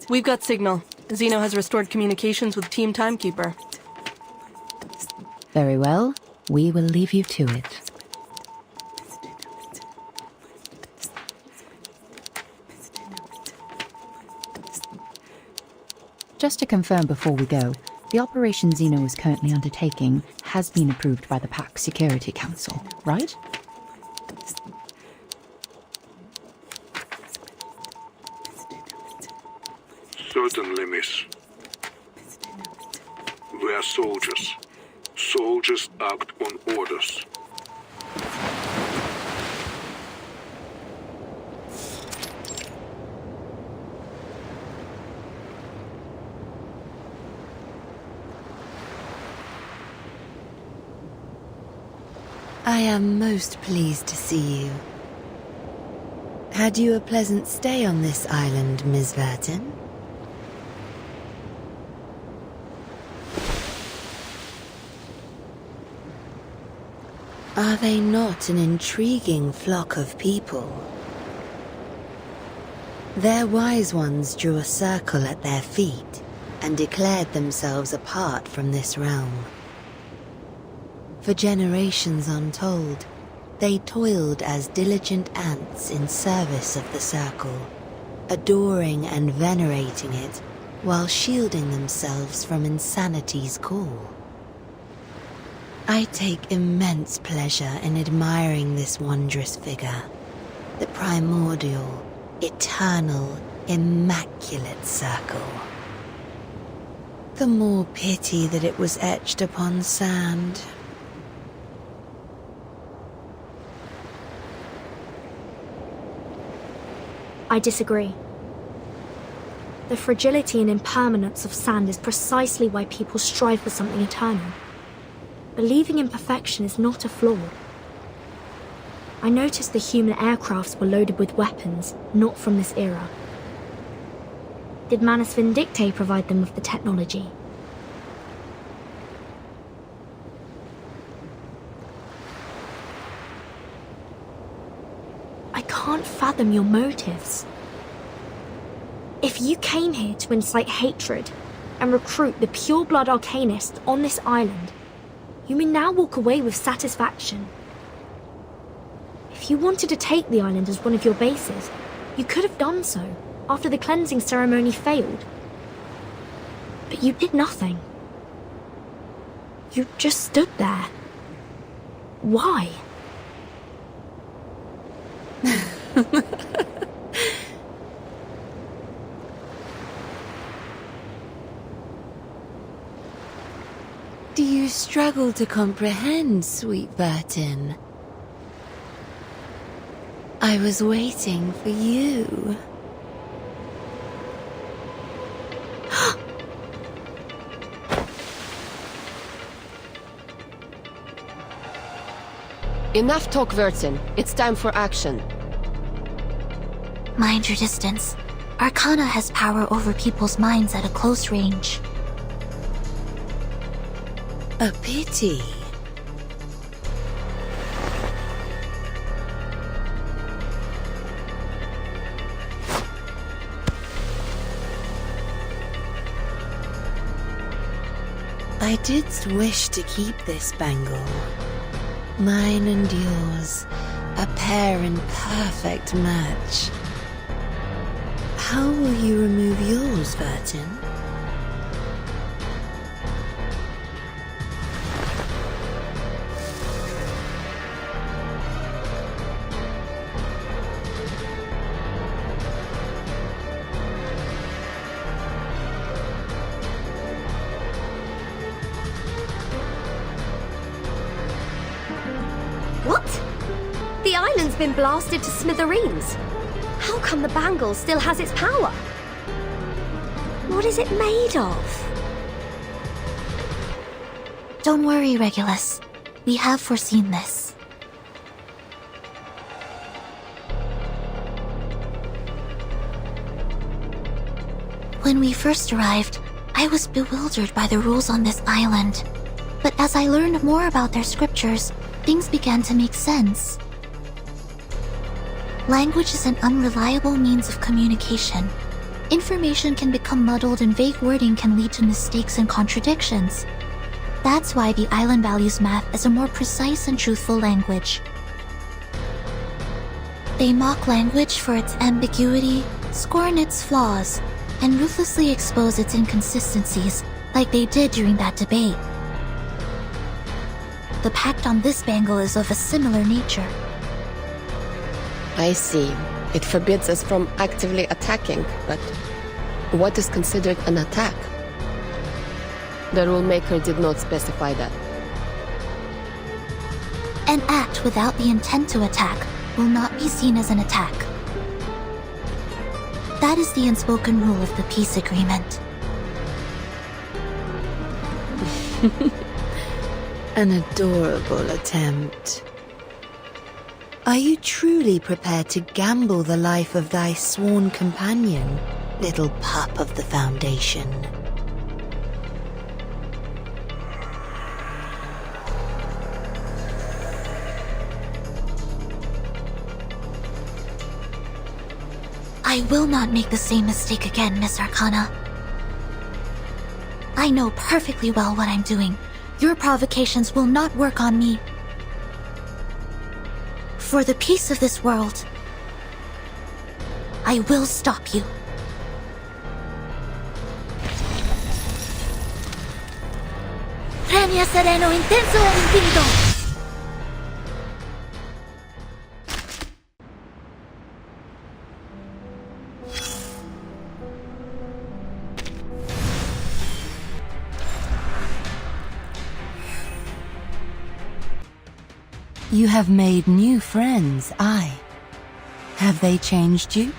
We've got signal. Zeno has restored communications with Team Timekeeper. Very well. We will leave you to it. Just to confirm before we go, the operation Zeno is currently undertaking has been approved by the PAC Security Council, right? Certainly, miss. We are soldiers. Soldiers act on orders. I am most pleased to see you. Had you a pleasant stay on this island, Ms. Vertin? Are they not an intriguing flock of people? Their wise ones drew a circle at their feet and declared themselves apart from this realm. For generations untold, they toiled as diligent ants in service of the circle, adoring and venerating it while shielding themselves from insanity's call. I take immense pleasure in admiring this wondrous figure, the primordial, eternal, immaculate circle. The more pity that it was etched upon sand. I disagree. The fragility and impermanence of sand is precisely why people strive for something eternal. Believing in perfection is not a flaw. I noticed the human aircrafts were loaded with weapons, not from this era. Did Manus Vindictae provide them with the technology? I can't fathom your motives. If you came here to incite hatred and recruit the pure-blood arcanists on this island, you may now walk away with satisfaction. If you wanted to take the island as one of your bases, you could have done so after the cleansing ceremony failed. But you did nothing. You just stood there. Why? Do you struggle to comprehend, sweet Vertin? I was waiting for you. Enough talk, Vertin. It's time for action. Mind your distance. Arcana has power over people's minds at a close range. A pity. I did wish to keep this bangle. Mine and yours, a pair in perfect match. How will you remove yours, Vertin? What? The island's been blasted to smithereens. How come the bangle still has its power? What is it made of? Don't worry, Regulus. We have foreseen this. When we first arrived, I was bewildered by the rules on this island. But as I learned more about their scriptures, things began to make sense. Language is an unreliable means of communication. information can become muddled and vague wording can lead to mistakes and contradictions. That's why the island values math as a more precise and truthful language. They mock language for its ambiguity, scorn its flaws, and ruthlessly expose its inconsistencies, like they did during that debate. The pact on this bangle is of a similar nature. I see. It forbids us from actively attacking, but what is considered an attack? The rulemaker did not specify that. An act without the intent to attack will not be seen as an attack. That is the unspoken rule of the peace agreement. An adorable attempt. Are you truly prepared to gamble the life of thy sworn companion, little pup of the Foundation? I will not make the same mistake again, Miss Arcana. I know perfectly well what I'm doing. Your provocations will not work on me. For the peace of this world, I will stop you. Premio sereno intenso e infinito. You have made new friends, aye. Have they changed you?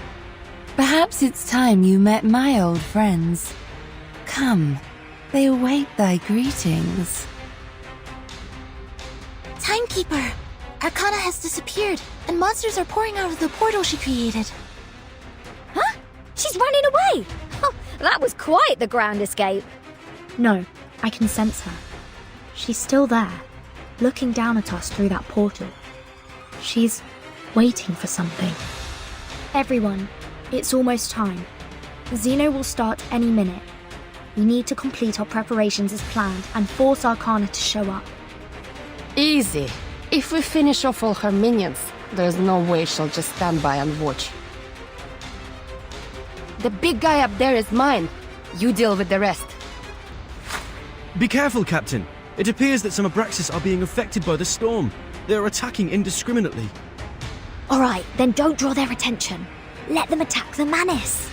Perhaps it's time you met my old friends. Come, they await thy greetings. Timekeeper! Arcana has disappeared, and monsters are pouring out of the portal she created. Huh? She's running away! Oh, that was quite the grand escape. No, I can sense her. She's still there, looking down at us through that portal. She's waiting for something. Everyone, it's almost time. Xeno will start any minute. We need to complete our preparations as planned and force Arcana to show up. Easy. If we finish off all her minions, there's no way she'll just stand by and watch. The big guy up there is mine. You deal with the rest. Be careful, Captain. It appears that some Abraxas are being affected by the storm. They are attacking indiscriminately. Alright, then don't draw their attention. Let them attack the Manus.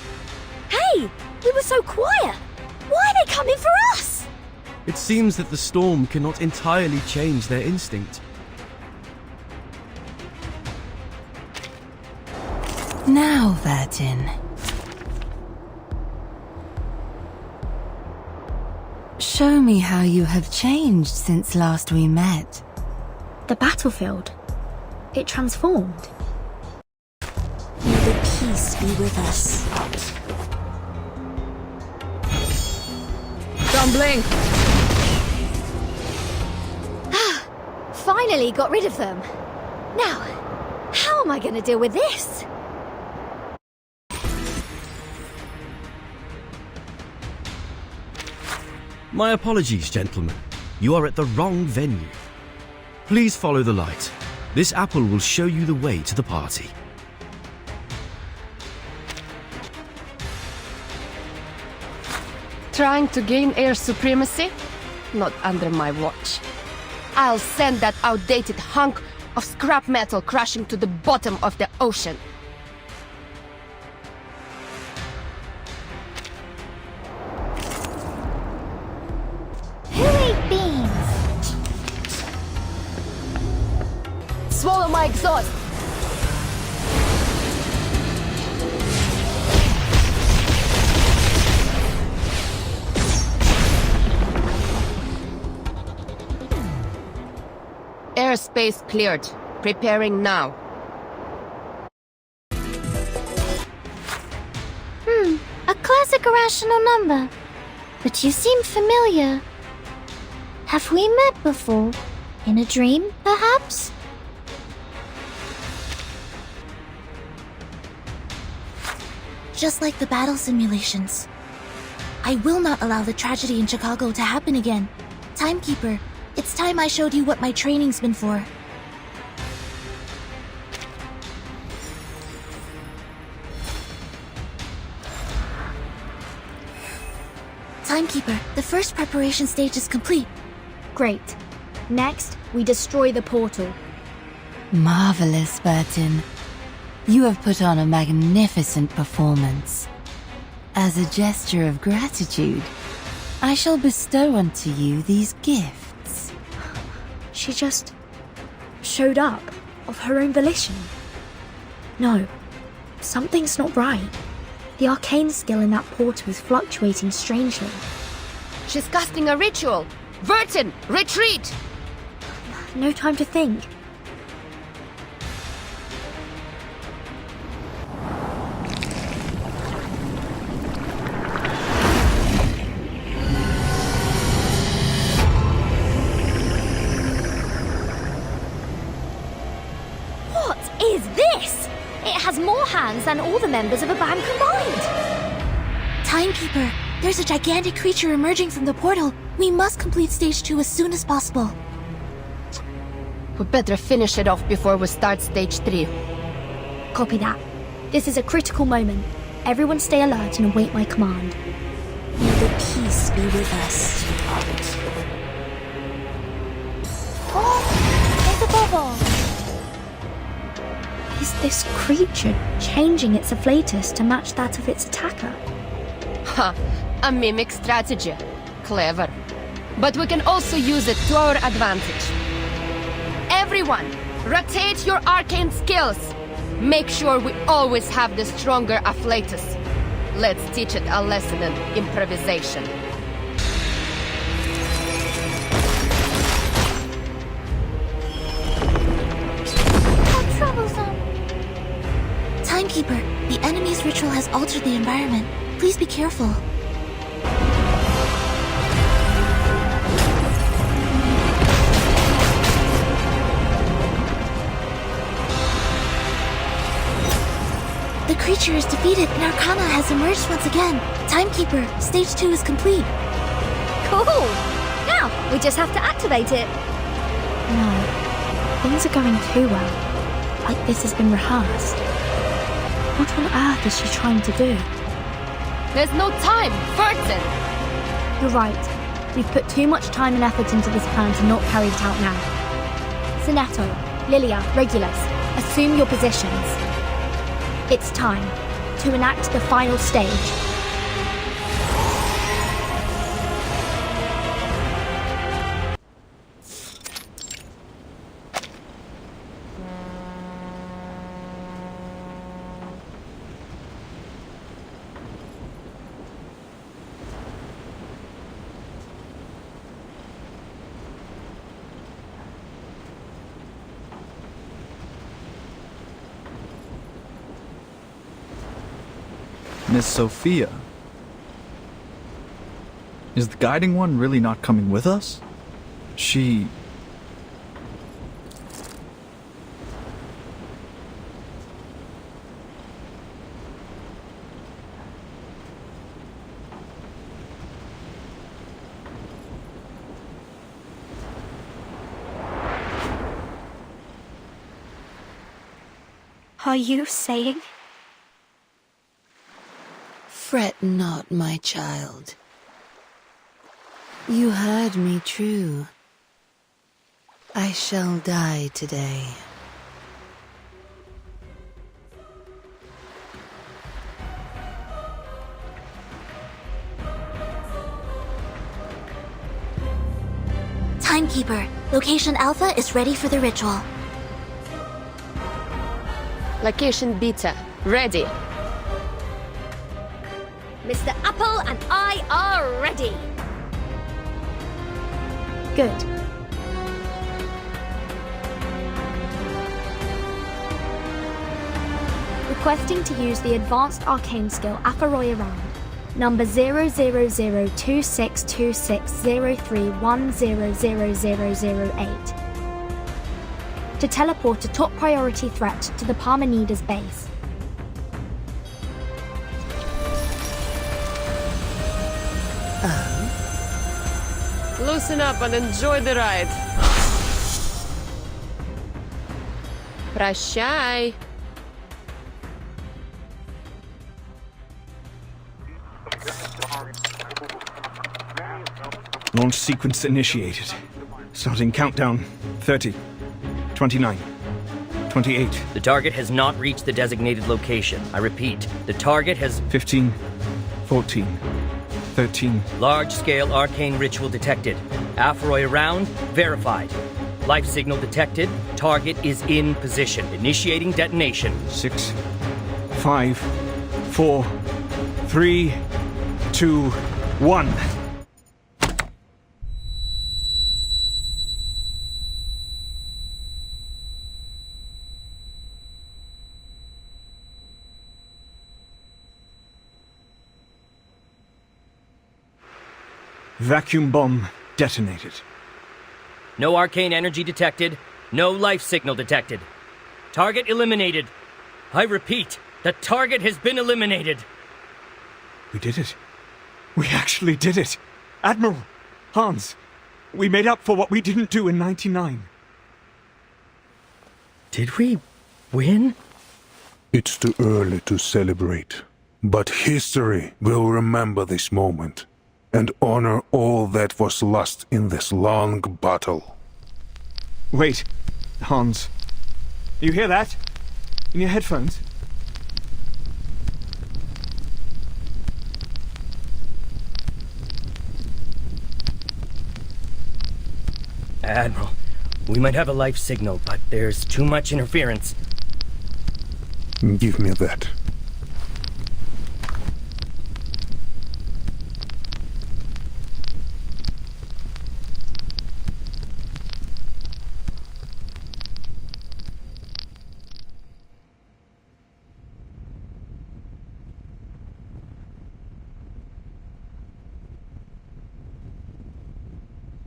Hey, we were so quiet. Why are they coming for us? It seems that the storm cannot entirely change their instinct. Now, Vertin. Show me how you have changed since last we met. The battlefield. It transformed. May the peace be with us. Don't blink! Finally got rid of them. Now, how am I going to deal with this? My apologies, gentlemen. You are at the wrong venue. Please follow the light. This apple will show you the way to the party. Trying to gain air supremacy? Not under my watch. I'll send that outdated hunk of scrap metal crashing to the bottom of the ocean. Who ate beans? Swallow my exhaust! Airspace cleared. Preparing now. A classic irrational number. But you seem familiar. Have we met before? In a dream, perhaps? just like the battle simulations. I will not allow the tragedy in Chicago to happen again. Timekeeper, it's time I showed you what my training's been for. Timekeeper, the first preparation stage is complete. Great. Next, we destroy the portal. Marvelous, Burton. You have put on a magnificent performance. As a gesture of gratitude, I shall bestow unto you these gifts. She just showed up of her own volition. No, something's not right. The arcane skill in that portal is fluctuating strangely. She's casting a ritual! Vertin, retreat! No time to think. What is this? It has more hands than all the members of a band combined. Timekeeper, there's a gigantic creature emerging from the portal. We must complete stage 2 as soon as possible. We better finish it off before we start stage 3. Copy that. This is a critical moment. Everyone stay alert and await my command. May the peace be with us. Oh, there's a bubble! Is this creature changing its afflatus to match that of its attacker? Ha! A mimic strategy. Clever. But we can also use it to our advantage. Everyone, rotate your arcane skills. Make sure we always have the stronger afflatus. Let's teach it a lesson in improvisation. How troublesome! Timekeeper, the enemy's ritual has altered the environment. Please be careful. The creature is defeated and Arcana has emerged once again. Timekeeper, stage 2 is complete. Cool! Now, we just have to activate it. No, things are going too well. Like this has been rehearsed. What on earth is she trying to do? There's no time, Vertin! You're right. We've put too much time and effort into this plan to not carry it out now. Sinetto, Lilia, Regulus, assume your positions. It's time to enact the final stage. Miss Sophia. Is the guiding one really not coming with us? She... Are you saying? Fret not, my child. You heard me true. I shall die today. Timekeeper, Location Alpha is ready for the ritual. Location Beta, ready. Mr. Apple and I are ready. Good. Requesting to use the advanced arcane skill Afaroy Around, number 000262603100008, to teleport a top priority threat to the Parmenides base. loosen up and enjoy the ride. Прощай. Launch sequence initiated. Starting countdown. 30, 29, 28. The target has not reached the designated location. I repeat, the target has... 15, 14, 13. Large-scale arcane ritual detected. Aphroy around, verified. Life signal detected. Target is in position. Initiating detonation. 6, 5, 4, 3, 2, 1. Vacuum bomb detonated. No arcane energy detected. No life signal detected. Target eliminated. I repeat, the target has been eliminated. We did it. We actually did it. Admiral, Hans, we made up for what we didn't do in 99. Did we win? It's too early to celebrate, but history will remember this moment and honor all that was lost in this long battle. Wait, Hans. You hear that? In your headphones? Admiral, we might have a life signal, but there's too much interference. Give me that.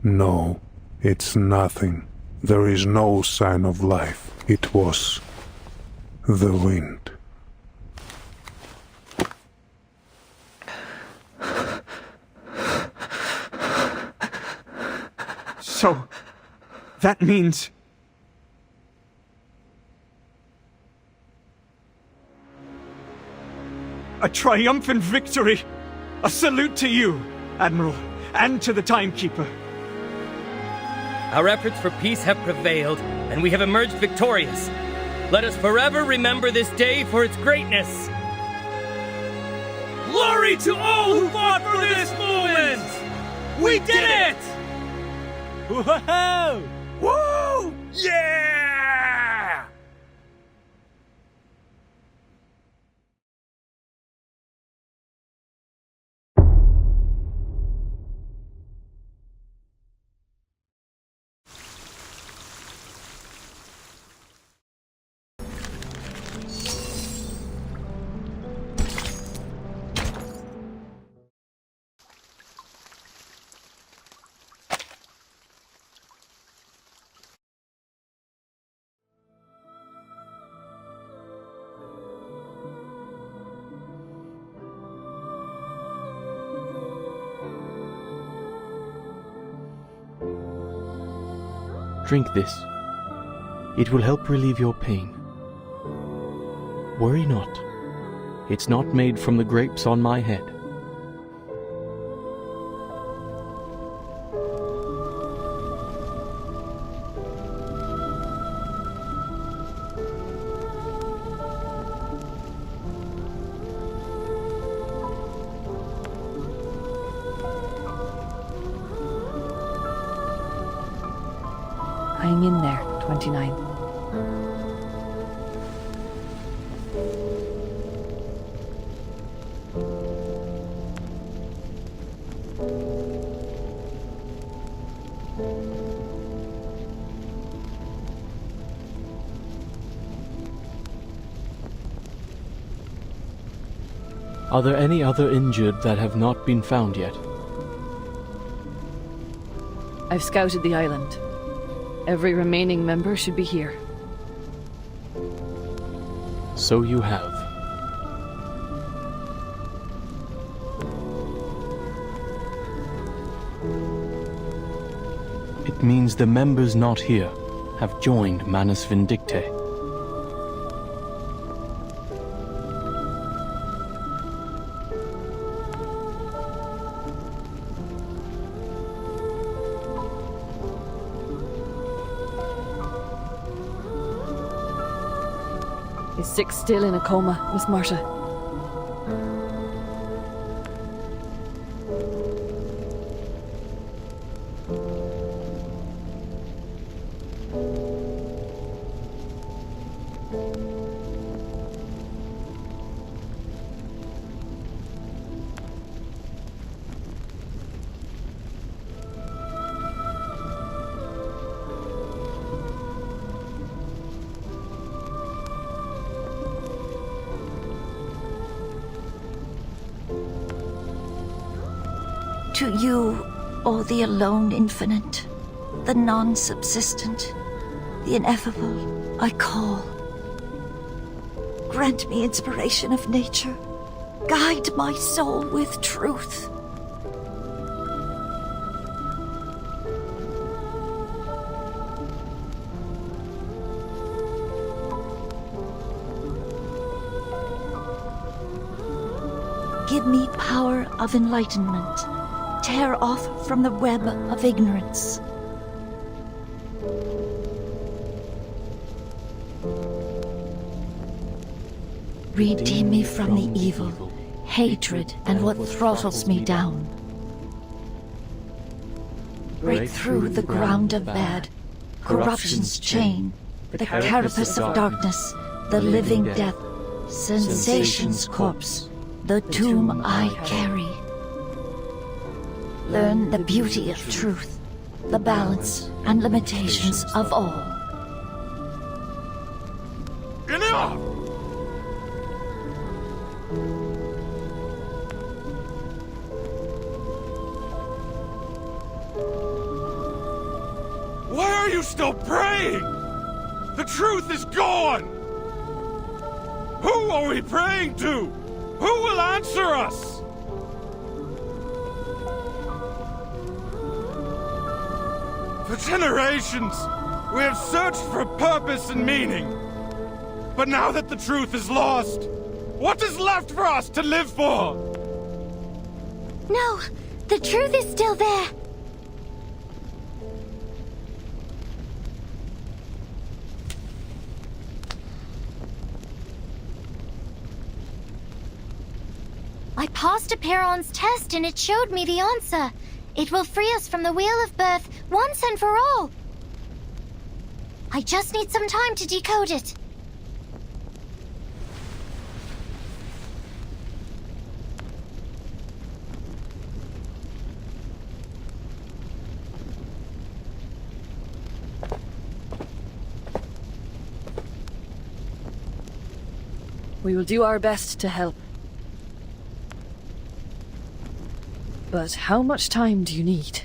No, it's nothing. There is no sign of life. It was the wind. So, that means... a triumphant victory! A salute to you, Admiral, and to the Timekeeper. Our efforts for peace have prevailed, and we have emerged victorious. Let us forever remember this day for its greatness. Glory to all who fought for this moment! We did it! Whoa! Woo! Yeah! Drink this. It will help relieve your pain. Worry not. It's not made from the grapes on my head. Hang in there, 29. Are there any other injured that have not been found yet? I've scouted the island. Every remaining member should be here. So you have. means the members not here have joined Manus Vindictae. Is Six still in a coma, Miss Marta? To you, O the alone infinite, the non-subsistent, the ineffable, I call. Grant me inspiration of nature. Guide my soul with truth. Give me power of enlightenment. Tear off from the web of ignorance. Redeem me from the evil, hatred, and what throttles me down. Break through the ground of bad, corruption's chain, the carapace of darkness, the living death, sensation's corpse, the tomb I carry. Learn the beauty of truth, the balance and limitations of all. Enough! Why are you still praying? The truth is gone! Who are we praying to? Who will answer us? For generations, we have searched for purpose and meaning. But now that the truth is lost, what is left for us to live for? No, the truth is still there. I passed a Perron's test and it showed me the answer. It will free us from the Wheel of Birth once and for all. I just need some time to decode it. We will do our best to help. But how much time do you need?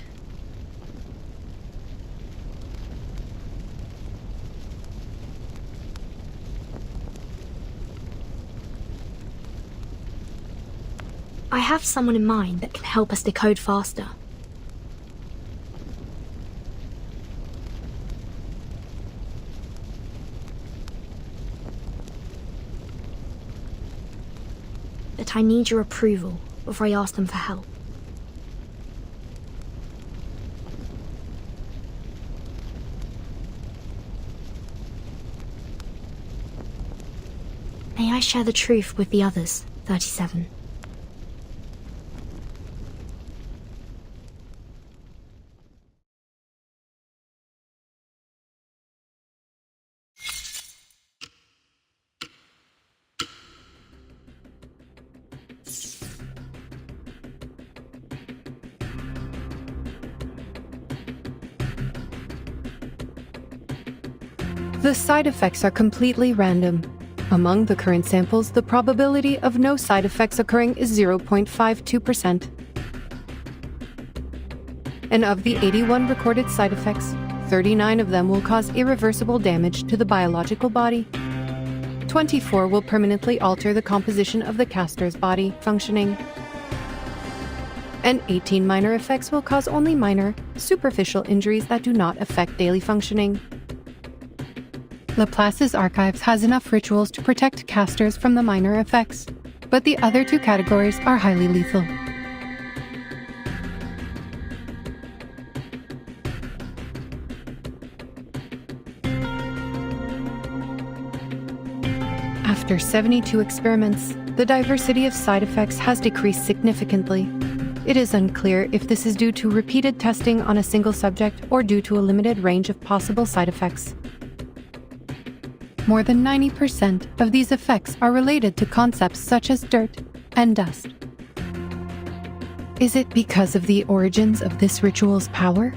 I have someone in mind that can help us decode faster. But I need your approval before I ask them for help. May I share the truth with the others, 37? The side effects are completely random. Among the current samples, the probability of no side effects occurring is 0.52%. And of the 81 recorded side effects, 39 of them will cause irreversible damage to the biological body. 24 will permanently alter the composition of the caster's body functioning. and 18 minor effects will cause only minor, superficial injuries that do not affect daily functioning. Laplace's archives has enough rituals to protect casters from the minor effects, but the other two categories are highly lethal. After 72 experiments, the diversity of side effects has decreased significantly. It is unclear if this is due to repeated testing on a single subject or due to a limited range of possible side effects. More than 90% of these effects are related to concepts such as dirt and dust. Is it because of the origins of this ritual's power?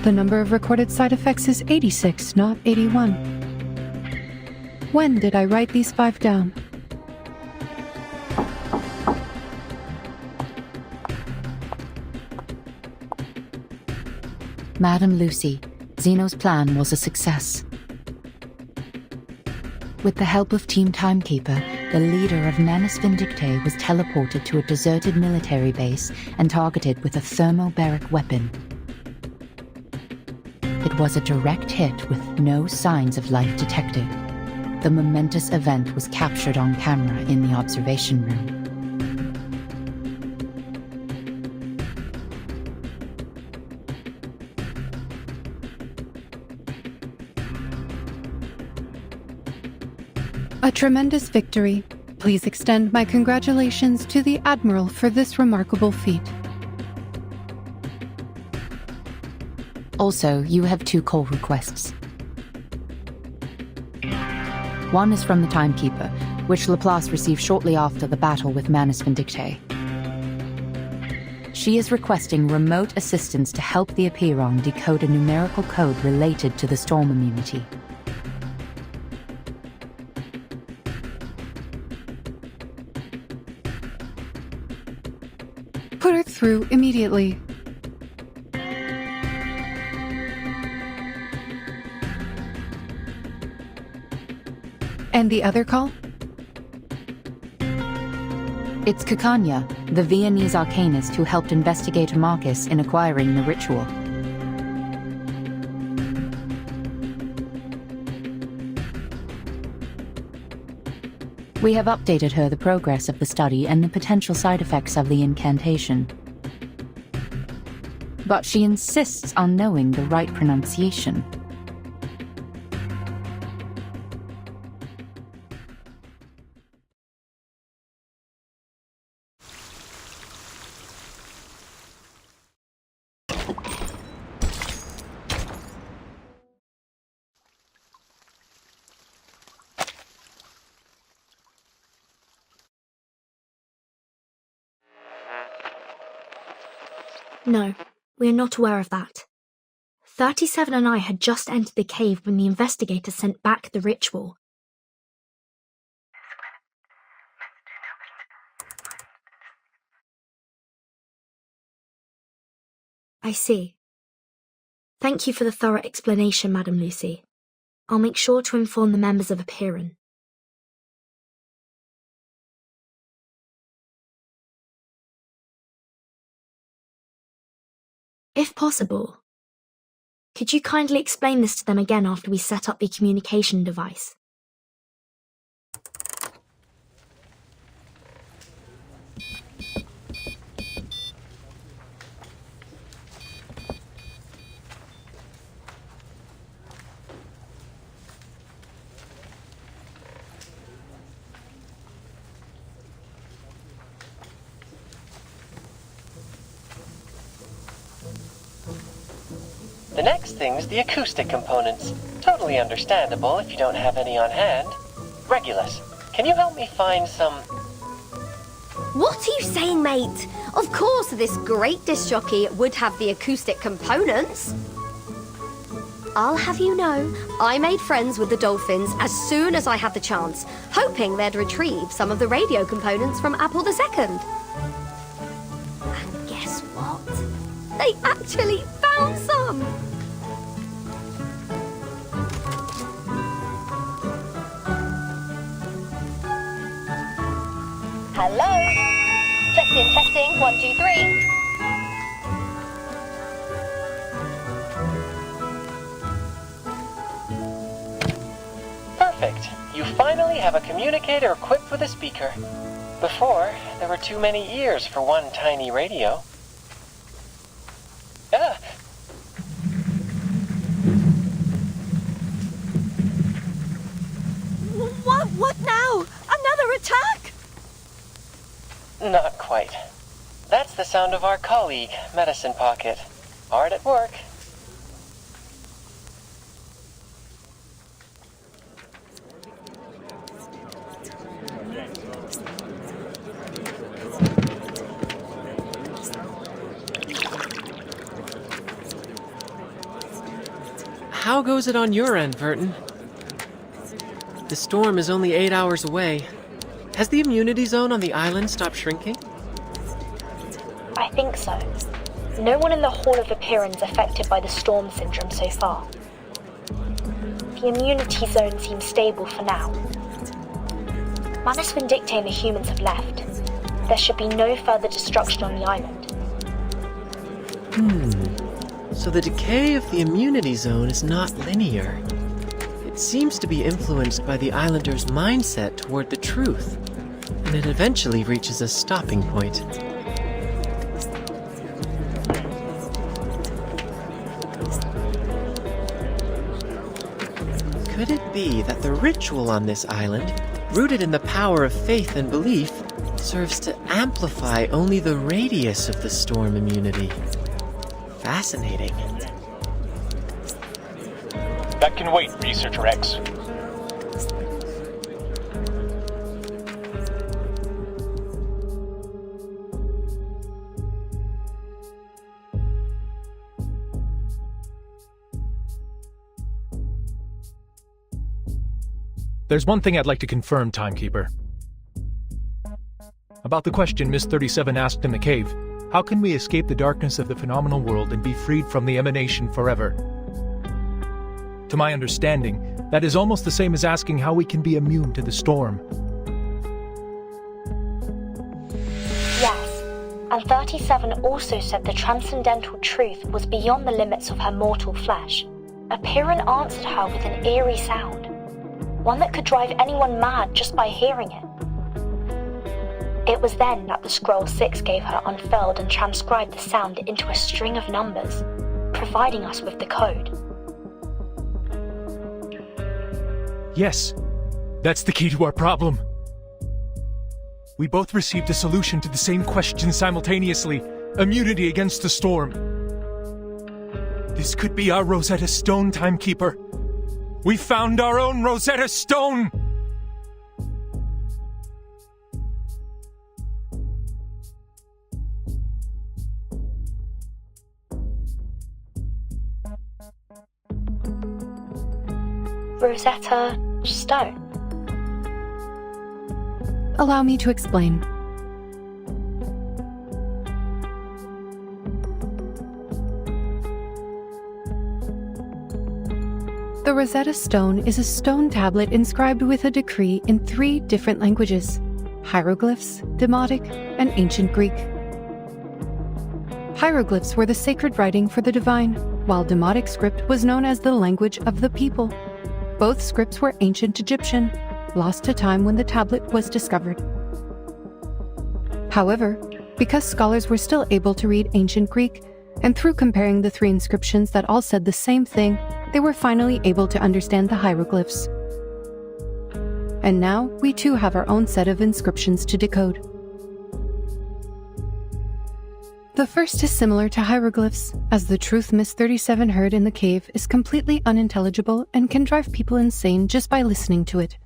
The number of recorded side effects is 86, not 81. When did I write these 5 down? Madam Lucy, Zeno's plan was a success. With the help of Team Timekeeper, the leader of Manus Vindictae was teleported to a deserted military base and targeted with a thermobaric weapon. It was a direct hit with no signs of life detected. The momentous event was captured on camera in the observation room. A tremendous victory. Please extend my congratulations to the Admiral for this remarkable feat. Also, you have 2 call requests. One is from the Timekeeper, which Laplace received shortly after the battle with Manus Vindictae. She is requesting remote assistance to help the Apiron decode a numerical code related to the storm immunity. Put her through immediately. And the other call? It's Kakanya, the Viennese arcanist who helped investigate Marcus in acquiring the ritual. We have updated her the progress of the study and the potential side effects of the incantation. But she insists on knowing the right pronunciation. No, we are not aware of that. 37 and I had just entered the cave when the investigator sent back the ritual. I see. Thank you for the thorough explanation, Madam Lucy. I'll make sure to inform the members of Apiron. If possible, could you kindly explain this to them again after we set up the communication device? The next thing's the acoustic components. Totally understandable if you don't have any on hand. Regulus, can you help me find some... What are you saying, mate? Of course, this great disc jockey would have the acoustic components. I'll have you know, I made friends with the dolphins as soon as I had the chance, hoping they'd retrieve some of the radio components from Apple II. And guess what? They actually found some! Hello? Testing, 1, 2, 3. Perfect. You finally have a communicator equipped with a speaker. Before, there were too many ears for one tiny radio. Ah! What now? Another attack? Not quite. That's the sound of our colleague, Medicine Pocket. Hard at work. How goes it on your end, Vertin? The storm is only 8 hours away. Has the immunity zone on the island stopped shrinking? I think so. No one in the Hall of Appearance affected by the storm syndrome so far. The immunity zone seems stable for now. Manus Vindictae and the humans have left. There should be no further destruction on the island. So the decay of the immunity zone is not linear. It seems to be influenced by the islanders' mindset toward the truth, and it eventually reaches a stopping point. Could it be that the ritual on this island, rooted in the power of faith and belief, serves to amplify only the radius of the storm immunity? Fascinating. That can wait, Researcher X. There's one thing I'd like to confirm, Timekeeper. About the question Miss 37 asked in the cave, how can we escape the darkness of the phenomenal world and be freed from the emanation forever? To my understanding, that is almost the same as asking how we can be immune to the storm. Yes, and 37 also said the transcendental truth was beyond the limits of her mortal flesh. Apeiron answered her with an eerie sound, one that could drive anyone mad just by hearing it. It was then that the Scroll 6 gave her unfurled and transcribed the sound into a string of numbers, providing us with the code. Yes, that's the key to our problem. We both received a solution to the same question simultaneously, immunity against the storm. This could be our Rosetta Stone, Timekeeper. We found our own Rosetta Stone! Rosetta Stone. Allow me to explain. The Rosetta Stone is a stone tablet inscribed with a decree in 3 different languages: hieroglyphs, Demotic, and Ancient Greek. Hieroglyphs were the sacred writing for the divine, while Demotic script was known as the language of the people. Both scripts were ancient Egyptian, lost to time when the tablet was discovered. However, because scholars were still able to read Ancient Greek, and through comparing the 3 inscriptions that all said the same thing, they were finally able to understand the hieroglyphs. And now, we too have our own set of inscriptions to decode. The first is similar to hieroglyphs, as the truth Miss 37 heard in the cave is completely unintelligible and can drive people insane just by listening to it.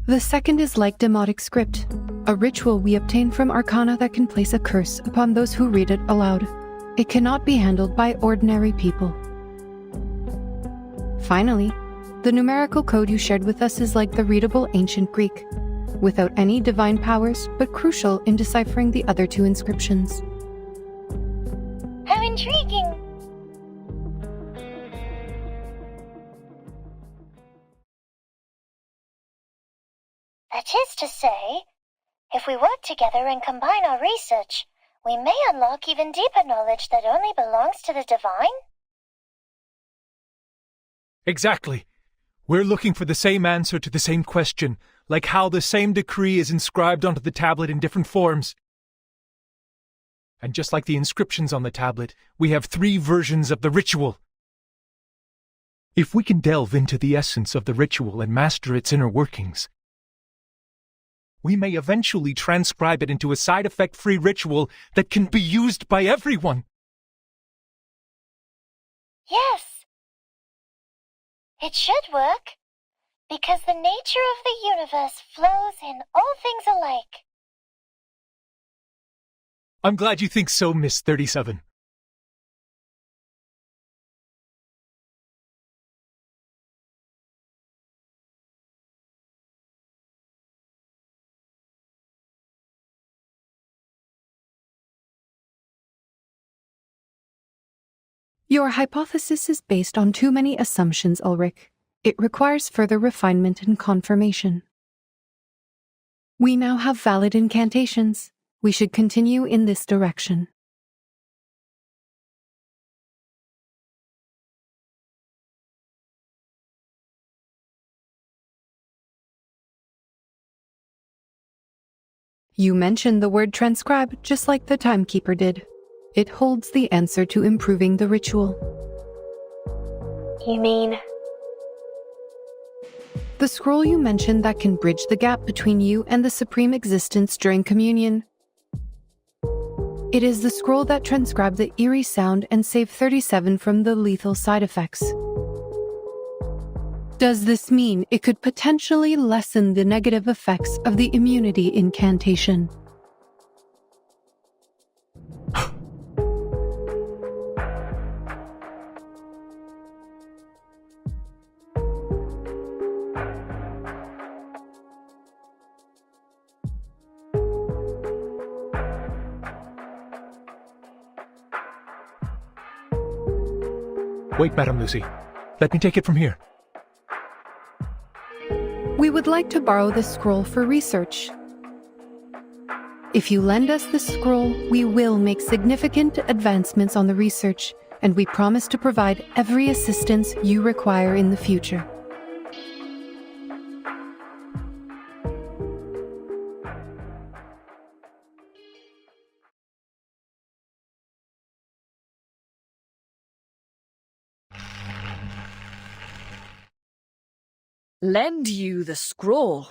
The second is like Demotic script, a ritual we obtain from Arcana that can place a curse upon those who read it aloud. It cannot be handled by ordinary people. Finally, the numerical code you shared with us is like the readable Ancient Greek, without any divine powers, but crucial in deciphering the other 2 inscriptions. How intriguing! That is to say, If we work together and combine our research, we may unlock even deeper knowledge that only belongs to the divine? Exactly. We're looking for the same answer to the same question, like how the same decree is inscribed onto the tablet in different forms. And just like the inscriptions on the tablet, we have 3 versions of the ritual. If we can delve into the essence of the ritual and master its inner workings, we may eventually transcribe it into a side-effect-free ritual that can be used by everyone. Yes. It should work, because the nature of the universe flows in all things alike. I'm glad you think so, Miss 37. Your hypothesis is based on too many assumptions, Ulrich. It requires further refinement and confirmation. We now have valid incantations. We should continue in this direction. You mentioned the word transcribe just like the timekeeper did. It holds the answer to improving the ritual. You mean? The scroll you mentioned that can bridge the gap between you and the Supreme Existence during communion. It is the scroll that transcribed the eerie sound and saved 37 from the lethal side effects. Does this mean it could potentially lessen the negative effects of the immunity incantation? Wait, Madame Lucy. Let me take it from here. We would like to borrow this scroll for research. If you lend us this scroll, we will make significant advancements on the research, and we promise to provide every assistance you require in the future. Lend you the scroll.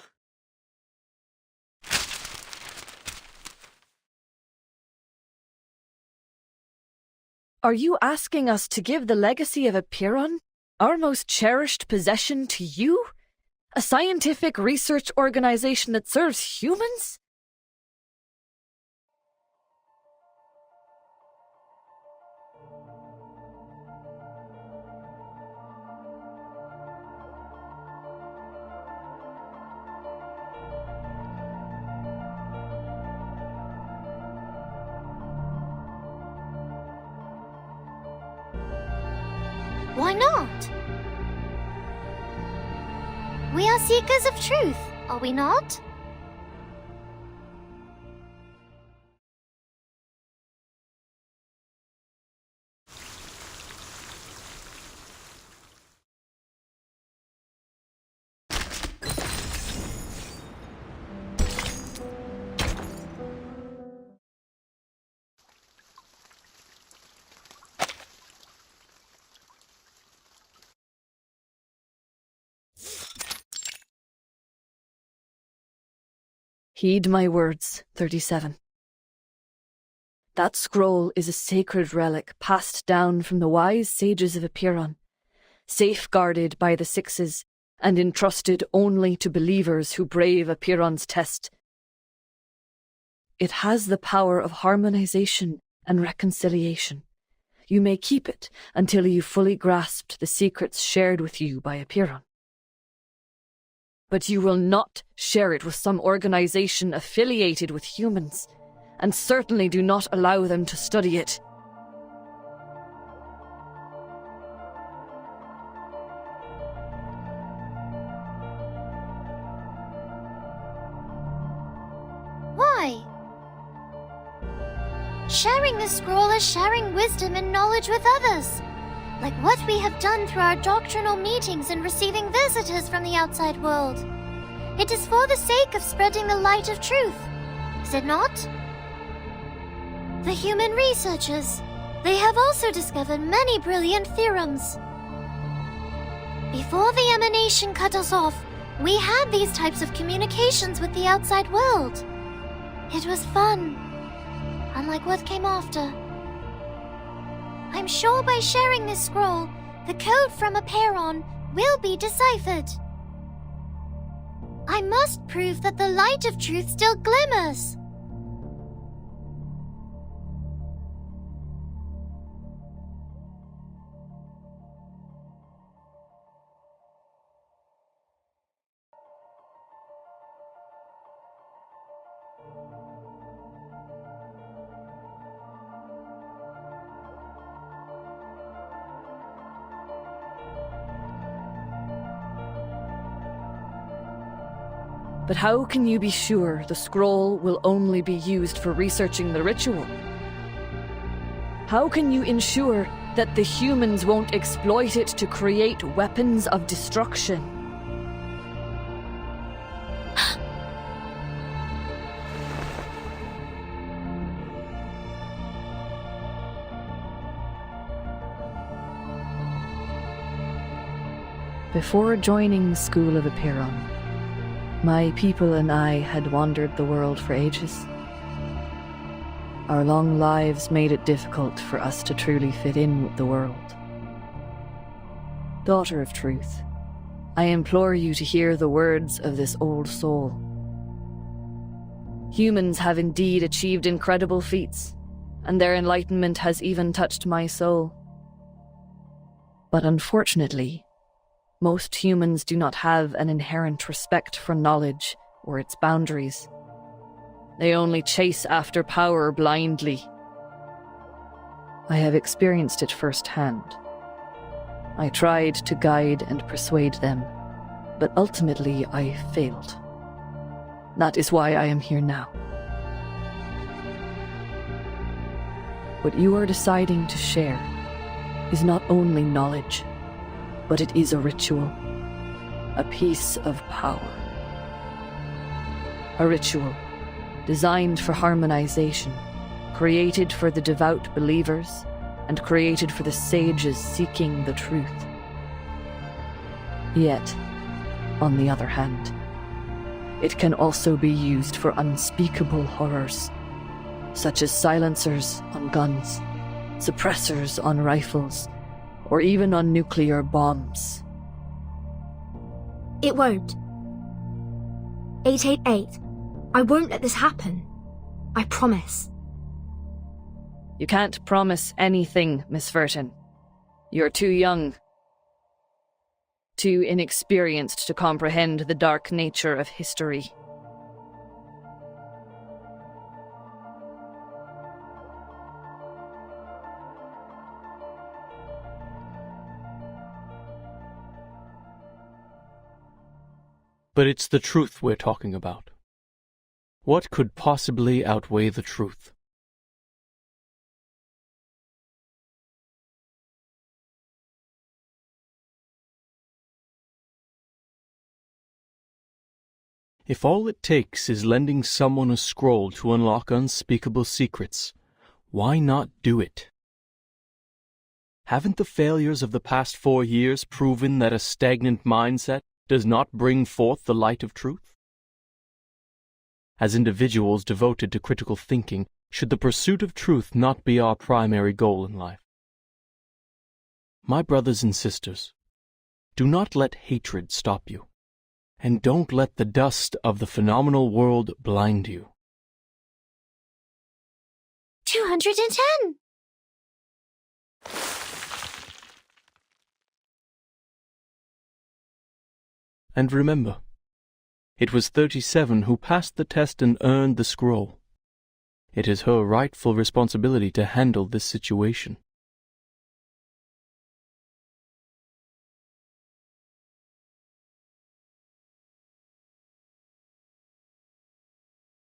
Are you asking us to give the legacy of Epiron, our most cherished possession, to you? A scientific research organization that serves humans? Why not? We are seekers of truth, are we not? Heed my words, 37. That scroll is a sacred relic passed down from the wise sages of Epiron, safeguarded by the Sixes and entrusted only to believers who brave Epiron's test. It has the power of harmonization and reconciliation. You may keep it until you fully grasped the secrets shared with you by Epiron. But you will not share it with some organization affiliated with humans, and certainly do not allow them to study it. Sharing the scroll is sharing wisdom and knowledge with others, like what we have done through our doctrinal meetings and receiving visitors from the outside world. It is for the sake of spreading the light of truth, is it not? The human researchers, they have also discovered many brilliant theorems. Before the emanation cut us off, we had these types of communications with the outside world. It was fun, unlike what came after. I'm sure by sharing this scroll, the code from Aperon will be deciphered. I must prove that the light of truth still glimmers. But how can you be sure the scroll will only be used for researching the ritual? How can you ensure that the humans won't exploit it to create weapons of destruction? Before joining the School of Aperon, my people and I had wandered the world for ages. Our long lives made it difficult for us to truly fit in with the world. Daughter of Truth, I implore you to hear the words of this old soul. Humans have indeed achieved incredible feats, and their enlightenment has even touched my soul. But unfortunately, most humans do not have an inherent respect for knowledge or its boundaries. They only chase after power blindly. I have experienced it firsthand. I tried to guide and persuade them, but ultimately I failed. That is why I am here now. What you are deciding to share is not only knowledge, but it is a ritual, a piece of power. A ritual designed for harmonization, created for the devout believers, and created for the sages seeking the truth. Yet, on the other hand, it can also be used for unspeakable horrors, such as silencers on guns, suppressors on rifles, or even on nuclear bombs. It won't. 888. I won't let this happen. I promise. You can't promise anything, Miss Verton. You're too young, too inexperienced to comprehend the dark nature of history. But it's the truth we're talking about. What could possibly outweigh the truth? If all it takes is lending someone a scroll to unlock unspeakable secrets, why not do it? Haven't the failures of the past 4 years proven that a stagnant mindset does not bring forth the light of truth? As individuals devoted to critical thinking, should the pursuit of truth not be our primary goal in life? My brothers and sisters, do not let hatred stop you, and don't let the dust of the phenomenal world blind you. 210! And remember, it was 37 who passed the test and earned the scroll. It is her rightful responsibility to handle this situation.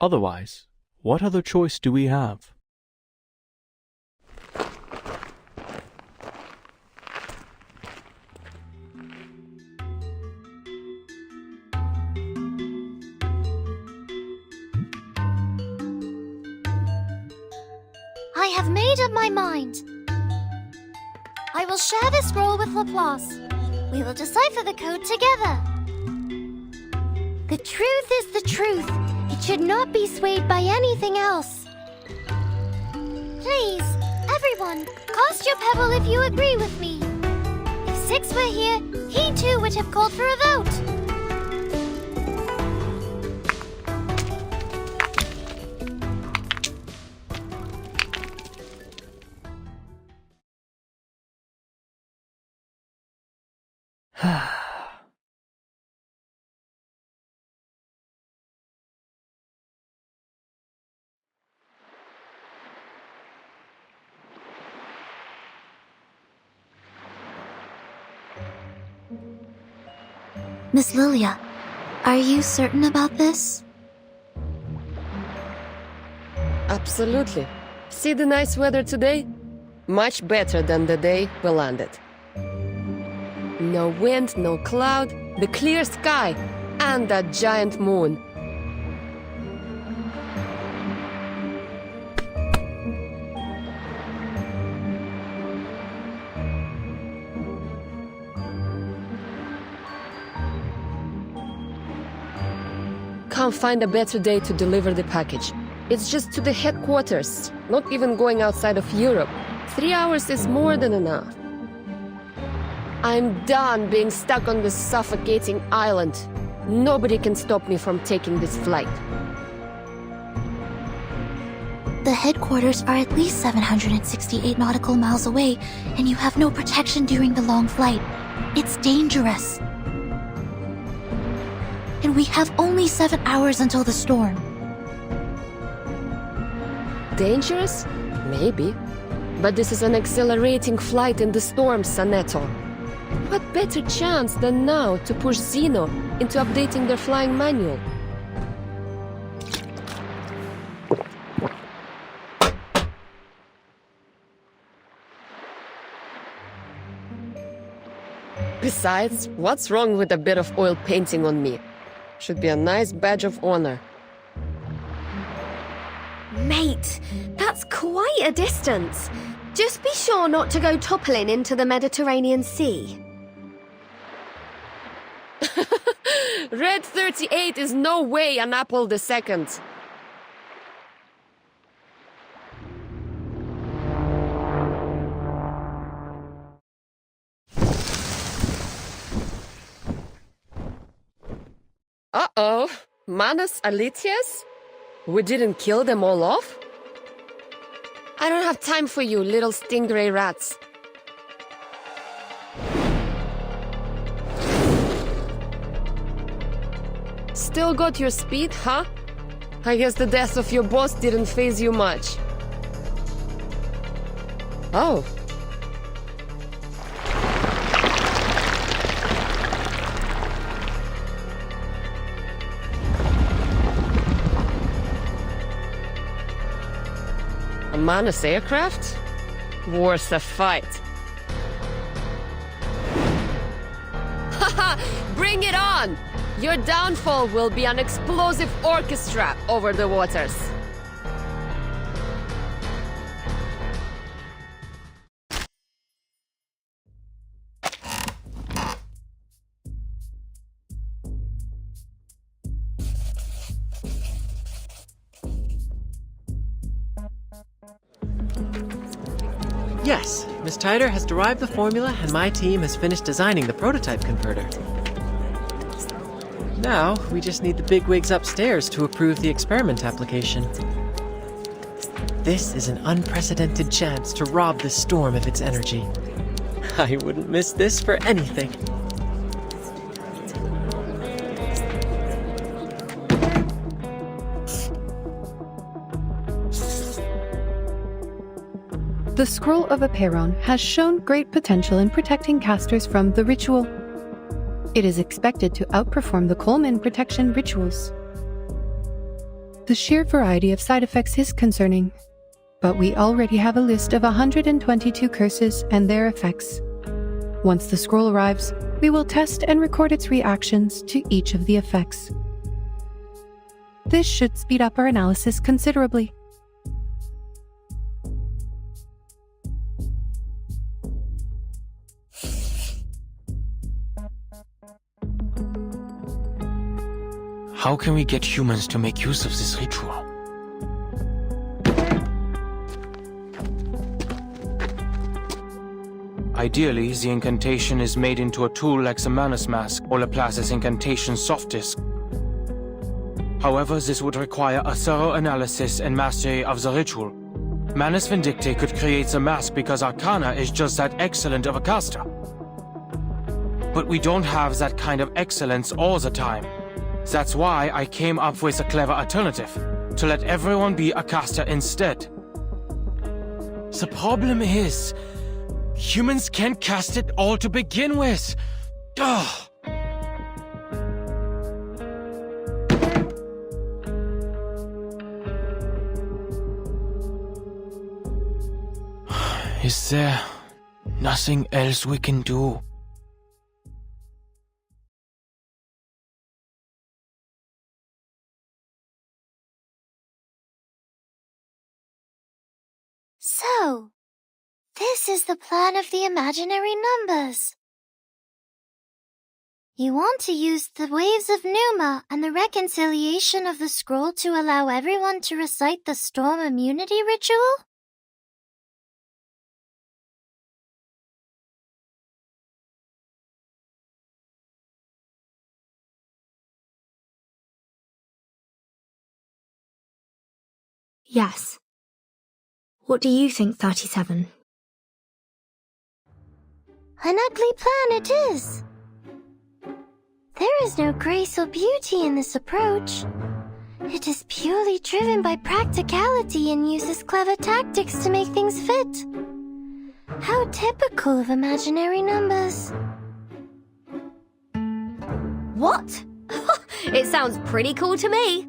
Otherwise, what other choice do we have? I have made up my mind. I will share the scroll with Laplace. We will decipher the code together. The truth is the truth. It should not be swayed by anything else. Please, everyone, cast your pebble if you agree with me. If Six were here, he too would have called for a vote. Miss Lilia, are you certain about this? Absolutely. See the nice weather today? Much better than the day we landed. No wind, no cloud, the clear sky, and that giant moon. Can't find a better day to deliver the package. It's just to the headquarters, not even going outside of Europe. 3 hours is more than enough. I'm done being stuck on this suffocating island. Nobody can stop me from taking this flight. The headquarters are at least 768 nautical miles away, and you have no protection during the long flight. It's dangerous. And we have only 7 hours until the storm. Dangerous? Maybe. But this is an accelerating flight in the storm, Saneto. What better chance than now to push Zeno into updating their flying manual? Besides, what's wrong with a bit of oil painting on me? Should be a nice badge of honor. Mate, that's quite a distance. Just be sure not to go toppling into the Mediterranean Sea. Red 38 is no way an Apple II. Uh-oh. Manus Alitius? We didn't kill them all off? I don't have time for you, little stingray rats. Still got your speed, huh? I guess the death of your boss didn't faze you much. Oh. A Manus aircraft? Worth a fight. Haha! Bring it on! Your downfall will be an explosive orchestra over the waters. Yes, Miss Tyder has derived the formula and my team has finished designing the prototype converter. Now, we just need the bigwigs upstairs to approve the experiment application. This is an unprecedented chance to rob this storm of its energy. I wouldn't miss this for anything. The Scroll of Aperon has shown great potential in protecting casters from the ritual. It is expected to outperform the Coleman protection rituals. The sheer variety of side effects is concerning, but we already have a list of 122 curses and their effects. Once the scroll arrives, we will test and record its reactions to each of the effects. This should speed up our analysis considerably. How can we get humans to make use of this ritual? Ideally, the incantation is made into a tool like the Manus Mask or Laplace's incantation soft disk. However, this would require a thorough analysis and mastery of the ritual. Manus Vindicte could create the mask because Arcana is just that excellent of a caster. But we don't have that kind of excellence all the time. That's why I came up with a clever alternative, to let everyone be a caster instead. The problem is, humans can't cast it all to begin with. Ugh. Is there nothing else we can do? So, this is the plan of the imaginary numbers. You want to use the waves of Numa and the reconciliation of the scroll to allow everyone to recite the storm immunity ritual? Yes. What do you think, 37? An ugly plan it is. There is no grace or beauty in this approach. It is purely driven by practicality and uses clever tactics to make things fit. How typical of imaginary numbers. What? It sounds pretty cool to me.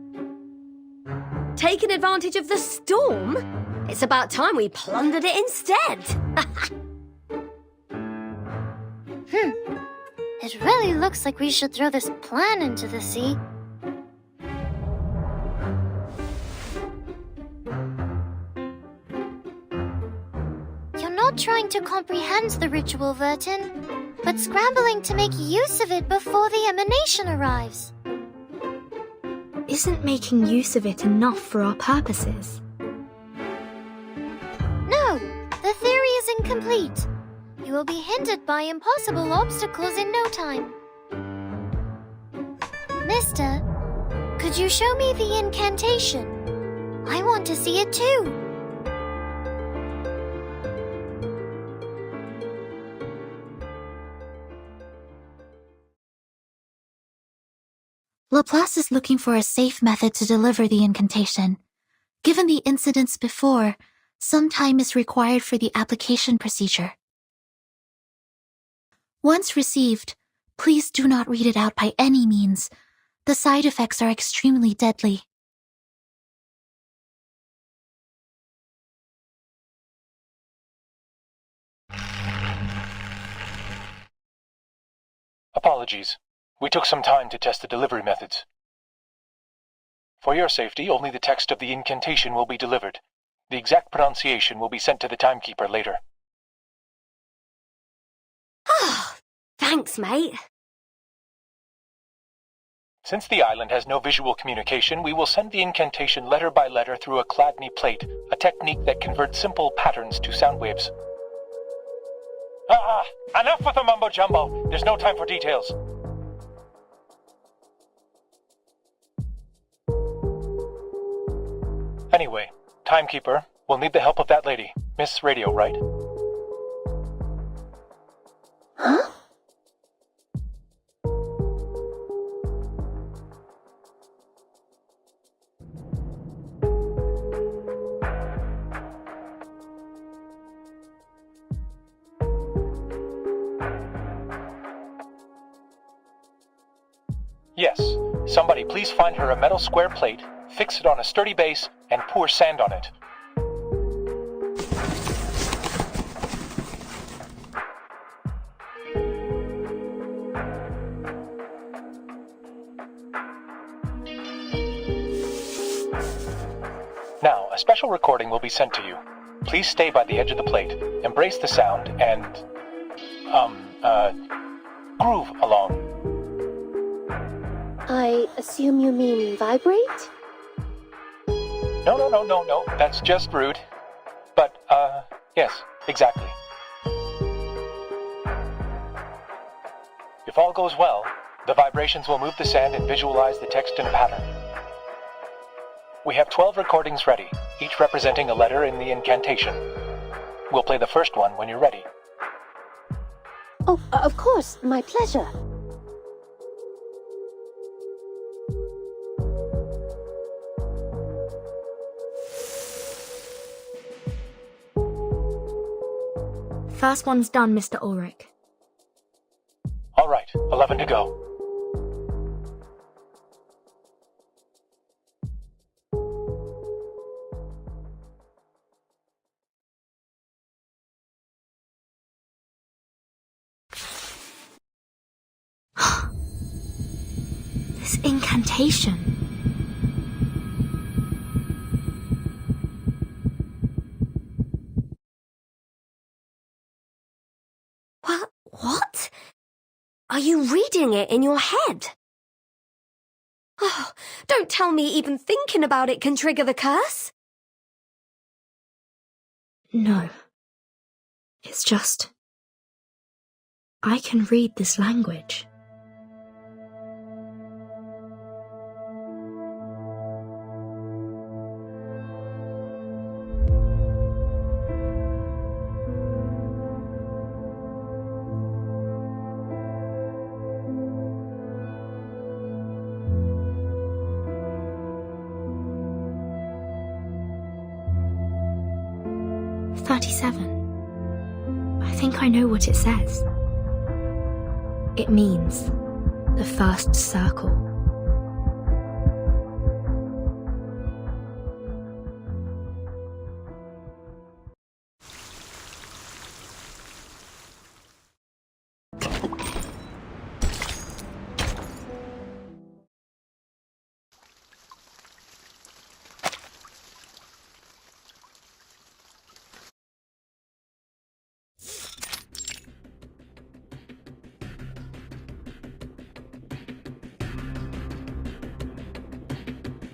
Taking advantage of the storm? It's about time we plundered it instead. It really looks like we should throw this plan into the sea. You're not trying to comprehend the ritual, Vertin, but scrambling to make use of it before the emanation arrives. Isn't making use of it enough for our purposes? No, the theory is incomplete. You will be hindered by impossible obstacles in no time. Mister, could you show me the incantation? I want to see it too. Laplace is looking for a safe method to deliver the incantation. Given the incidents before, some time is required for the application procedure. Once received, please do not read it out by any means. The side effects are extremely deadly. Apologies. We took some time to test the delivery methods. For your safety, only the text of the incantation will be delivered. The exact pronunciation will be sent to the timekeeper later. Thanks, mate. Since the island has no visual communication, we will send the incantation letter by letter through a Chladni plate, a technique that converts simple patterns to sound waves. Enough with the mumbo-jumbo. There's no time for details. Anyway, timekeeper, we'll need the help of that lady. Miss Radio, right? Huh? Yes. Somebody please find her a metal square plate, fix it on a sturdy base, and pour sand on it. Now, a special recording will be sent to you. Please stay by the edge of the plate, embrace the sound, and, groove along. I assume you mean vibrate? No. That's just rude. But, yes, exactly. If all goes well, the vibrations will move the sand and visualize the text and pattern. We have 12 recordings ready, each representing a letter in the incantation. We'll play the first one when you're ready. Oh, of course, my pleasure. First one's done, Mr. Ulrich. All right, 11 to go. This incantation. What? Are you reading it in your head? Oh, don't tell me even thinking about it can trigger the curse. No. It's just... I can read this language. I think I know what it says. It means the first circle.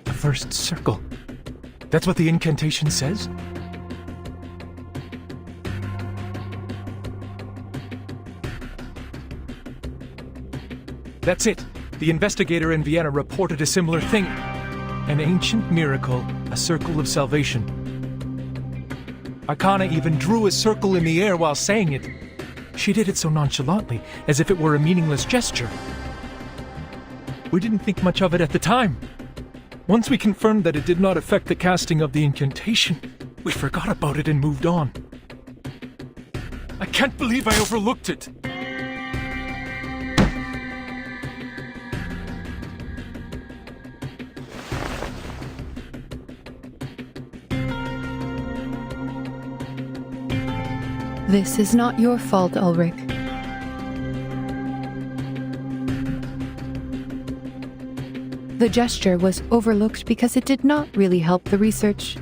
First circle. That's what the incantation says? That's it. The investigator in Vienna reported a similar thing. An ancient miracle, a circle of salvation. Arcana even drew a circle in the air while saying it. She did it so nonchalantly, as if it were a meaningless gesture. We didn't think much of it at the time. Once we confirmed that it did not affect the casting of the incantation, we forgot about it and moved on. I can't believe I overlooked it. This is not your fault, Ulrich. The gesture was overlooked because it did not really help the research.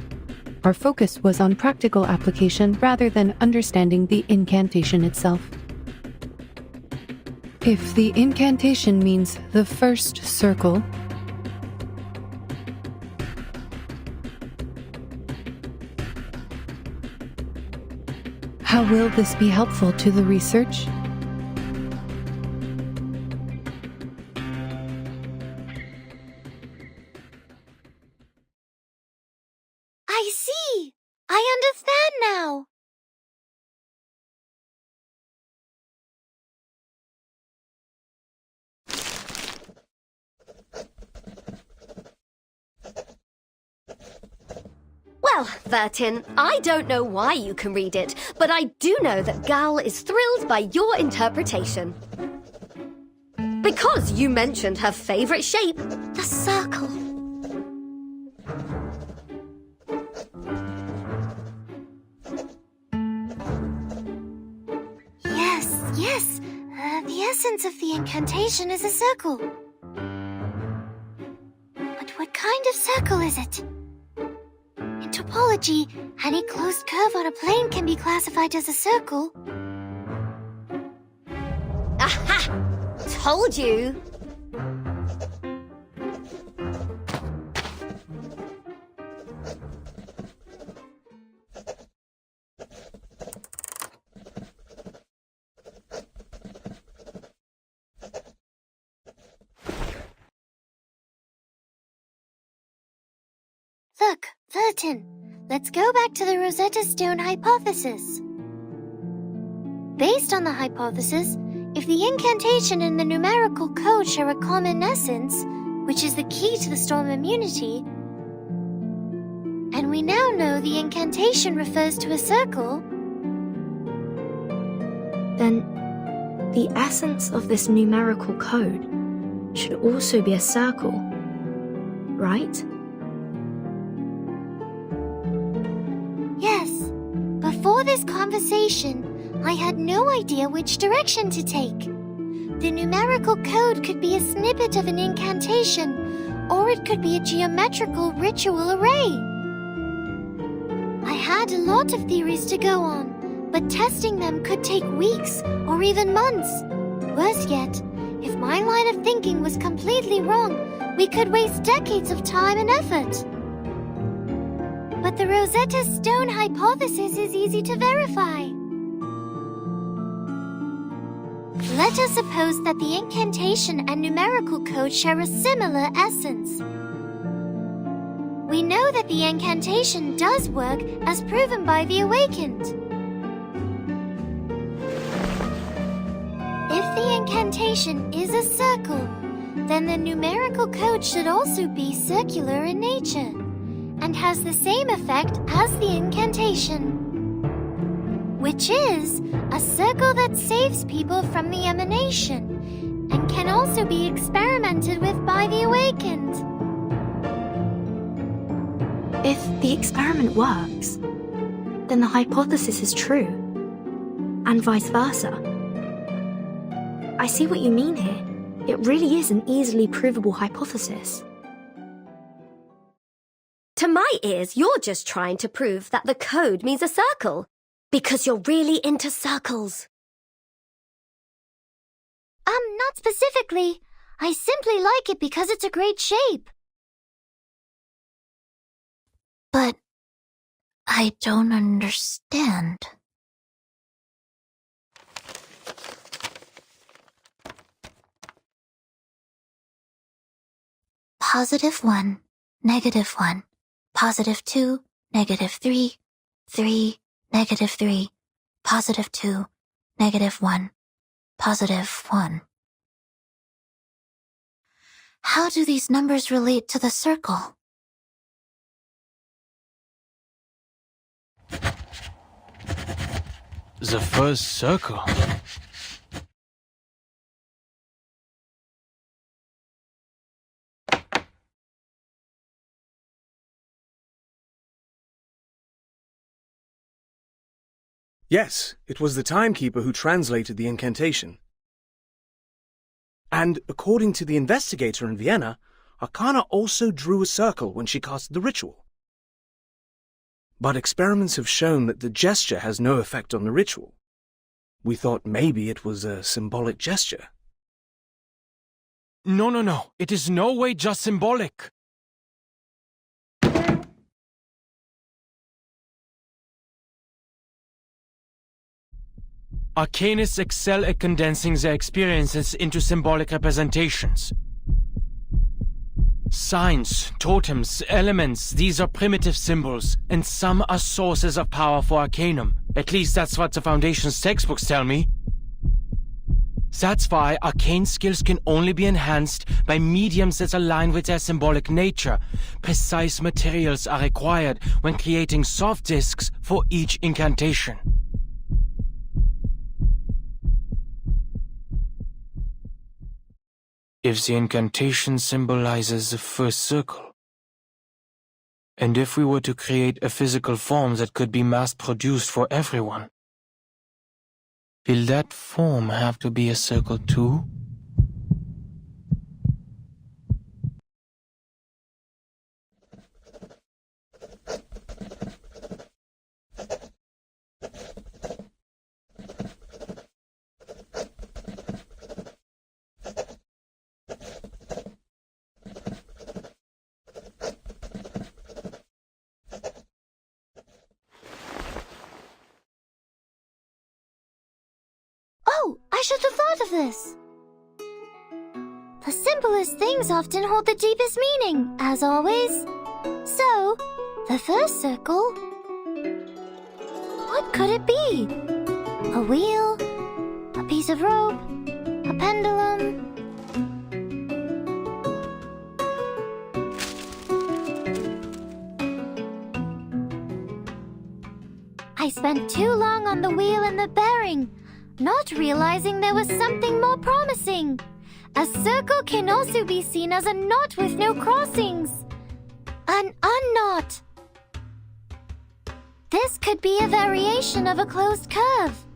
Our focus was on practical application rather than understanding the incantation itself. If the incantation means the first circle, how will this be helpful to the research? I see! I understand now! Well, Vertin, I don't know why you can read it, but I do know that Gal is thrilled by your interpretation. Because you mentioned her favorite shape, the circle. Yes. The essence of the incantation is a circle. But what kind of circle is it? In topology, any closed curve on a plane can be classified as a circle. Aha! Told you! Look, Vertin, let's go back to the Rosetta Stone hypothesis. Based on the hypothesis, if the incantation and the numerical code share a common essence, which is the key to the storm immunity, and we now know the incantation refers to a circle, then the essence of this numerical code should also be a circle, right? Yes. Before this conversation, I had no idea which direction to take. The numerical code could be a snippet of an incantation, or it could be a geometrical ritual array. I had a lot of theories to go on, but testing them could take weeks or even months. Worse yet, if my line of thinking was completely wrong, we could waste decades of time and effort. But the Rosetta Stone hypothesis is easy to verify. Let us suppose that the incantation and numerical code share a similar essence. We know that the incantation does work as proven by the Awakened. If the incantation is a circle, then the numerical code should also be circular in nature and has the same effect as the incantation, which is a circle that saves people from the emanation and can also be experimented with by the Awakened. If the experiment works, then the hypothesis is true, and vice versa. I see what you mean here. It really is an easily provable hypothesis. To my ears, you're just trying to prove that the code means a circle, because you're really into circles. Not specifically. I simply like it because it's a great shape. But I don't understand. +1, -1, +2, -3, 3, -3, +2, -1, +1. How do these numbers relate to the circle? The first circle. Yes, it was the timekeeper who translated the incantation. And according to the investigator in Vienna, Arcana also drew a circle when she casted the ritual. But experiments have shown that the gesture has no effect on the ritual. We thought maybe it was a symbolic gesture. No. It is no way just symbolic. Arcanists excel at condensing their experiences into symbolic representations. Signs, totems, elements, these are primitive symbols, and some are sources of power for Arcanum. At least that's what the Foundation's textbooks tell me. That's why arcane skills can only be enhanced by mediums that align with their symbolic nature. Precise materials are required when creating soft discs for each incantation. If the incantation symbolizes the first circle, and if we were to create a physical form that could be mass-produced for everyone, will that form have to be a circle too? I should have thought of this. The simplest things often hold the deepest meaning, as always. So, The first circle? What could it be? A wheel? A piece of rope? A pendulum? I spent too long on the wheel and the bearing, not realizing there was something more promising. A circle can also be seen as a knot with no crossings. An unknot. This could be a variation of a closed curve.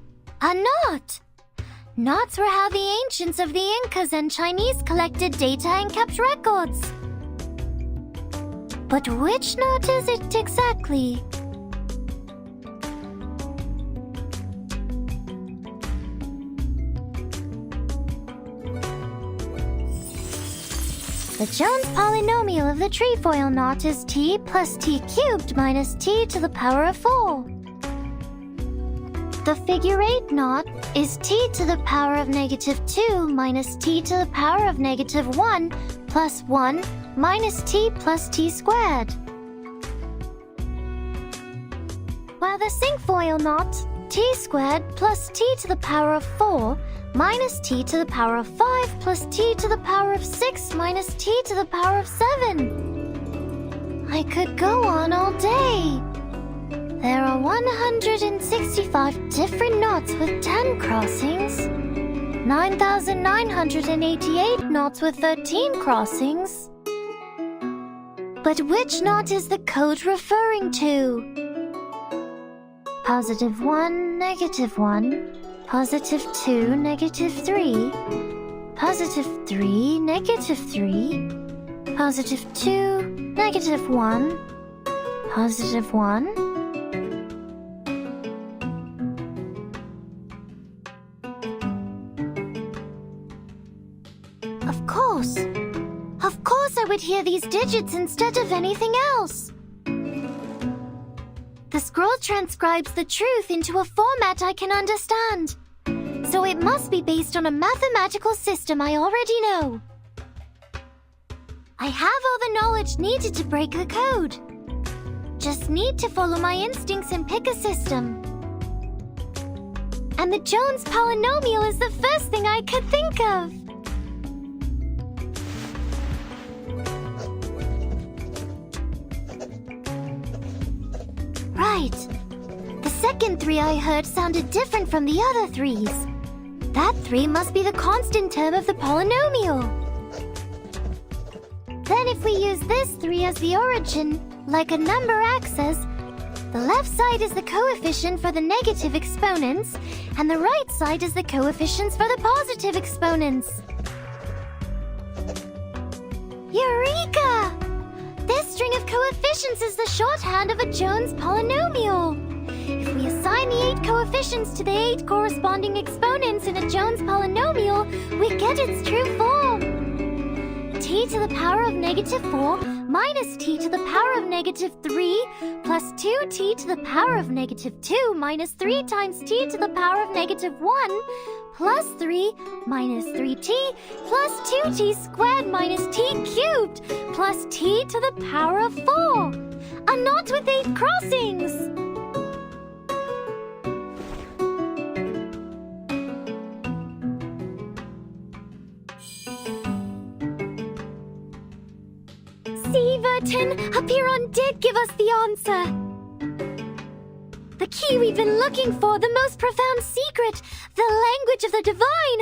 A knot. Knots were how the ancients of the Incas and Chinese collected data and kept records. But which knot is it exactly? The Jones polynomial of the trefoil knot is t plus t cubed minus t to the power of 4. The figure 8 knot is t to the power of -2 minus t to the power of -1 plus 1 minus t plus t squared. While the cinquefoil knot, t squared plus t to the power of 4 minus t to the power of 5 plus t to the power of 6 minus t to the power of 7. I could go on all day. There are 165 different knots with 10 crossings, 9,988 knots with 13 crossings. But which knot is the code referring to? +1, -1. +2, -3, +3, -3, +2, -1, +1. Of course I would hear these digits instead of anything else. The scroll transcribes the truth into a format I can understand. So it must be based on a mathematical system I already know. I have all the knowledge needed to break the code. Just need to follow my instincts and pick a system. And the Jones polynomial is the first thing I could think of. Right. The second 3 I heard sounded different from the other 3s. That 3 must be the constant term of the polynomial. Then if we use this 3 as the origin, like a number axis, the left side is the coefficient for the negative exponents, and the right side is the coefficients for the positive exponents. Eureka! This string of coefficients is the shorthand of a Jones polynomial. If we assign the 8 coefficients to the 8 corresponding exponents in a Jones polynomial, we get its true form. T to the power of -4 minus t to the power of -3 plus 2t to the power of -2 minus 3 times t to the power of -1 plus 3 minus 3t plus 2t squared minus t cubed plus t to the power of 4. A knot with 8 crossings. See, Vertin, Apiron did give us the answer. The key we've been looking for, the most profound secret, the language of the divine.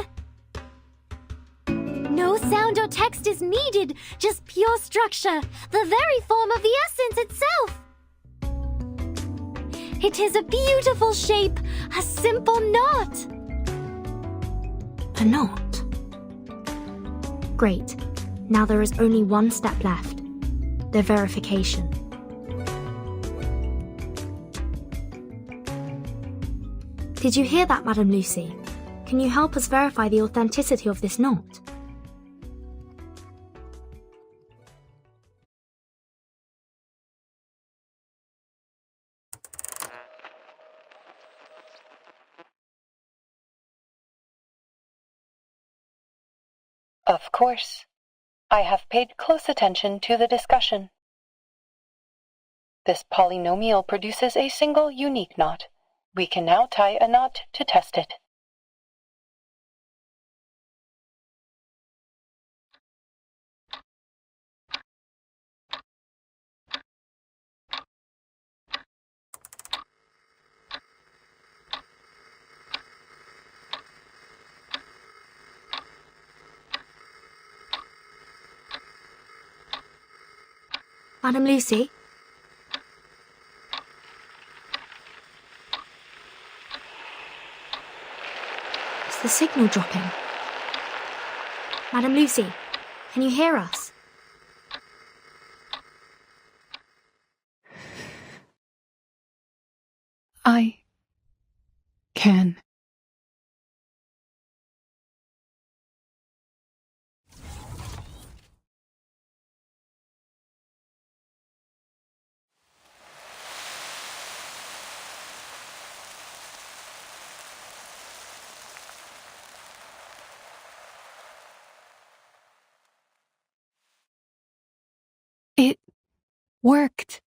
No sound or text is needed, just pure structure, the very form of the essence itself. It is a beautiful shape, a simple knot. A knot. Great. Now there is only one step left. The verification. Did you hear that, Madam Lucy? Can you help us verify the authenticity of this knot? Of course. I have paid close attention to the discussion. This polynomial produces a single unique knot. We can now tie a knot to test it. Madam Lucy? Is the signal dropping? Madam Lucy, can you hear us? I can. It worked.